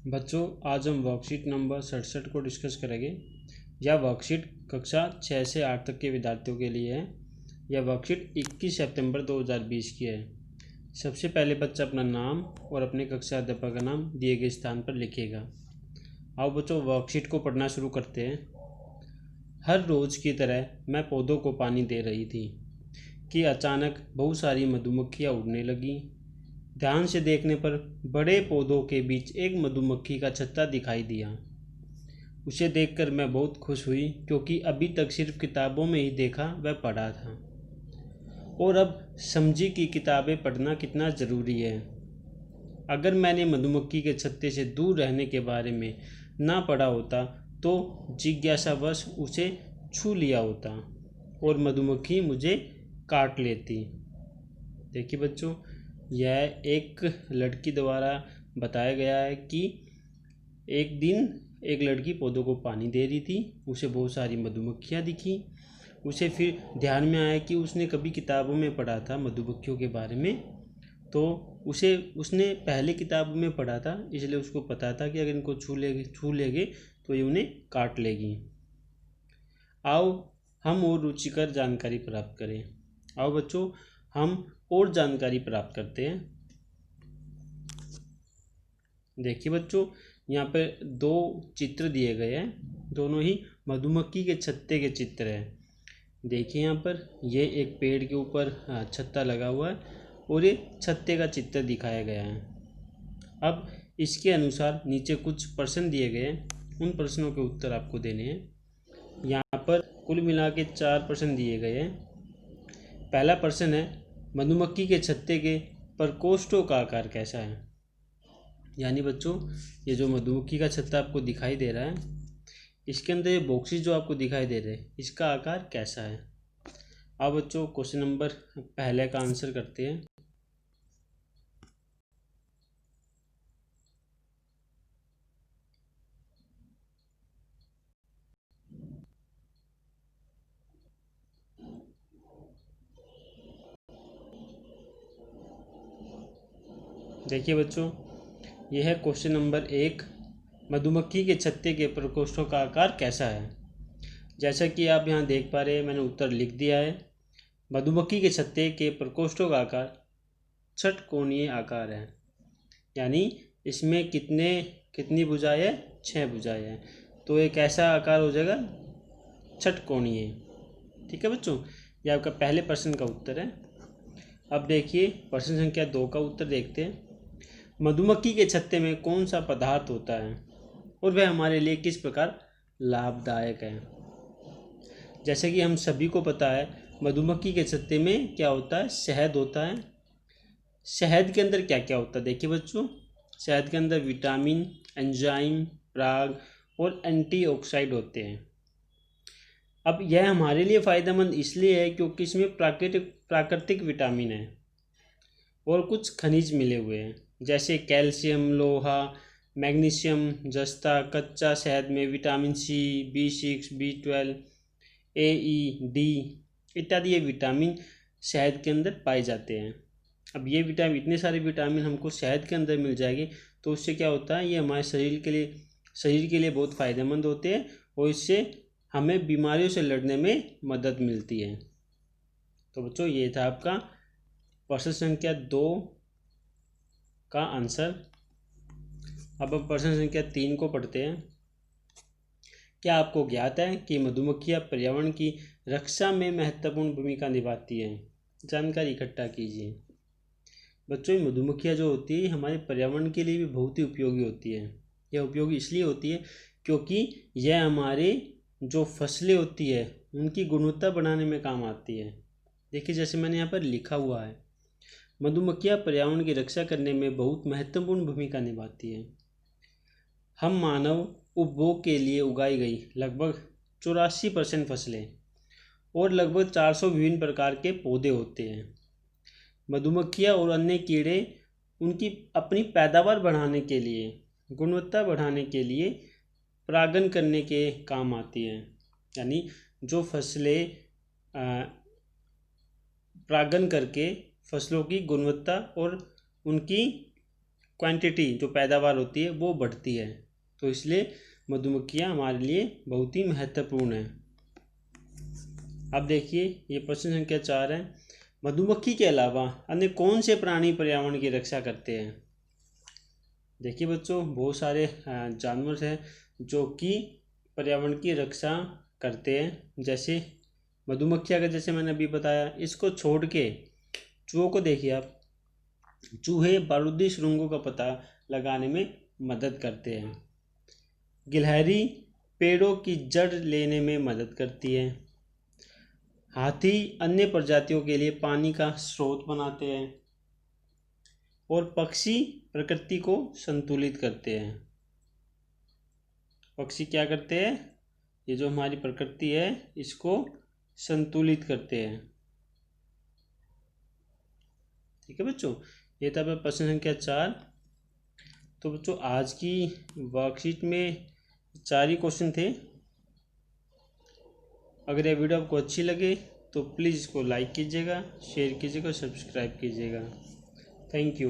बच्चों, आज हम वर्कशीट नंबर 67 को डिस्कस करेंगे। यह वर्कशीट कक्षा 6 से 8 तक के विद्यार्थियों के लिए है। यह वर्कशीट 21 सितंबर 2020 की है। सबसे पहले बच्चा अपना नाम और अपने कक्षा अध्यापक का नाम दिए गए स्थान पर लिखेगा। आओ बच्चों, वर्कशीट को पढ़ना शुरू करते हैं। हर रोज़ की तरह मैं पौधों को पानी दे रही थी कि अचानक बहुत सारी मधुमक्खियाँ उड़ने लगीं। ध्यान से देखने पर बड़े पौधों के बीच एक मधुमक्खी का छत्ता दिखाई दिया। उसे देखकर मैं बहुत खुश हुई, क्योंकि अभी तक सिर्फ किताबों में ही देखा व पढ़ा था, और अब समझी कि किताबें पढ़ना कितना ज़रूरी है। अगर मैंने मधुमक्खी के छत्ते से दूर रहने के बारे में ना पढ़ा होता तो जिज्ञासावश उसे छू लिया होता और मधुमक्खी मुझे काट लेती। देखिए बच्चों, यह एक लड़की द्वारा बताया गया है कि एक दिन एक लड़की पौधों को पानी दे रही थी। उसे बहुत सारी मधुमक्खियाँ दिखी। उसे फिर ध्यान में आया कि उसने कभी किताबों में पढ़ा था मधुमक्खियों के बारे में, तो उसने पहले किताबों में पढ़ा था, इसलिए उसको पता था कि अगर इनको छू लेंगे तो ये उन्हें काट लेगी। आओ हम और रुचिकर जानकारी प्राप्त करें। आओ बच्चों, हम और जानकारी प्राप्त करते हैं। देखिए बच्चों, यहाँ पे दो चित्र दिए गए हैं, दोनों ही मधुमक्खी के छत्ते के चित्र हैं। देखिए यहाँ पर ये एक पेड़ के ऊपर छत्ता लगा हुआ है और ये छत्ते का चित्र दिखाया गया है। अब इसके अनुसार नीचे कुछ प्रश्न दिए गए हैं, उन प्रश्नों के उत्तर आपको देने हैं। यहाँ पर कुल मिला के 4 प्रश्न दिए गए हैं। पहला प्रश्न है, मधुमक्खी के छत्ते के प्रकोष्ठों का आकार कैसा है। यानी बच्चों, ये जो मधुमक्खी का छत्ता आपको दिखाई दे रहा है, इसके अंदर ये बॉक्सेस जो आपको दिखाई दे रहे हैं, इसका आकार कैसा है। अब बच्चों, क्वेश्चन नंबर पहले का आंसर करते हैं। देखिए बच्चों, यह है क्वेश्चन नंबर 1, मधुमक्खी के छत्ते के प्रकोष्ठों का आकार कैसा है। जैसा कि आप यहाँ देख पा रहे हैं, मैंने उत्तर लिख दिया है। मधुमक्खी के छत्ते के प्रकोष्ठों का आकार षटकोणीय आकार है। यानी इसमें कितनी भुजाएं है, 6 भुजाएं हैं, तो एक ऐसा आकार हो जाएगा षटकोणीय। ठीक है बच्चों, ये आपका पहले प्रश्न का उत्तर है। अब देखिए प्रश्न संख्या 2 का उत्तर देखते हैं। मधुमक्खी के छत्ते में कौन सा पदार्थ होता है और वह हमारे लिए किस प्रकार लाभदायक है। जैसे कि हम सभी को पता है, मधुमक्खी के छत्ते में क्या होता है, शहद होता है। शहद के अंदर क्या क्या होता है, देखिए बच्चों, शहद के अंदर विटामिन, एंजाइम, पराग और एंटीऑक्सीडेंट होते हैं। अब यह हमारे लिए फ़ायदेमंद इसलिए है क्योंकि इसमें प्राकृतिक विटामिन है और कुछ खनिज मिले हुए हैं, जैसे कैल्शियम, लोहा, मैग्नीशियम, जस्ता। कच्चा शहद में vitamin C, B6, B12, AE, D इत्यादि ये विटामिन शहद के अंदर पाए जाते हैं। अब ये विटामिन, इतने सारे विटामिन हमको शहद के अंदर मिल जाएंगे, तो उससे क्या होता है, ये हमारे शरीर के लिए बहुत फ़ायदेमंद होते हैं और इससे हमें बीमारियों से लड़ने में मदद मिलती है। तो बच्चों, ये था आपका प्रश्न संख्या 2 का आंसर। अब प्रश्न संख्या 3 को पढ़ते हैं। क्या आपको ज्ञात है कि मधुमक्खियाँ पर्यावरण की रक्षा में महत्वपूर्ण भूमिका निभाती हैं। जानकारी इकट्ठा कीजिए। बच्चों, मधुमक्खियाँ जो होती है हमारे पर्यावरण के लिए भी बहुत ही उपयोगी होती है। यह उपयोगी इसलिए होती है क्योंकि यह हमारे जो फसलें होती है उनकी गुणवत्ता बढ़ाने में काम आती है। देखिए, जैसे मैंने यहाँ पर लिखा हुआ है, मधुमक्खियाँ पर्यावरण की रक्षा करने में बहुत महत्वपूर्ण भूमिका निभाती है। हम मानव उपभोग के लिए उगाई गई लगभग 84% फसलें और लगभग 400 विभिन्न प्रकार के पौधे होते हैं। मधुमक्खियाँ और अन्य कीड़े उनकी अपनी पैदावार बढ़ाने के लिए, गुणवत्ता बढ़ाने के लिए परागण करने के काम आती हैं। यानी जो फसलें परागण करके फसलों की गुणवत्ता और उनकी क्वांटिटी जो पैदावार होती है वो बढ़ती है। तो इसलिए मधुमक्खियाँ हमारे लिए बहुत ही महत्वपूर्ण है। अब देखिए ये प्रश्न संख्या 4 है, मधुमक्खी के अलावा अन्य कौन से प्राणी पर्यावरण की रक्षा करते हैं। देखिए बच्चों, बहुत सारे जानवर हैं जो कि पर्यावरण की रक्षा करते हैं। जैसे मधुमक्खी, अगर जैसे मैंने अभी बताया, इसको छोड़ के चूहों को देखिए आप, चूहे बारूदी सुरंगों का पता लगाने में मदद करते हैं। गिलहरी पेड़ों की जड़ लेने में मदद करती है। हाथी अन्य प्रजातियों के लिए पानी का स्रोत बनाते हैं। और पक्षी प्रकृति को संतुलित करते हैं। पक्षी क्या करते हैं, ये जो हमारी प्रकृति है इसको संतुलित करते हैं। ठीक है बच्चों, ये था प्रश्न संख्या 4। तो बच्चों आज की वर्कशीट में 4 ही क्वेश्चन थे। अगर ये वीडियो आपको अच्छी लगे तो प्लीज़ इसको लाइक कीजिएगा, शेयर कीजिएगा, सब्सक्राइब कीजिएगा। Thank you.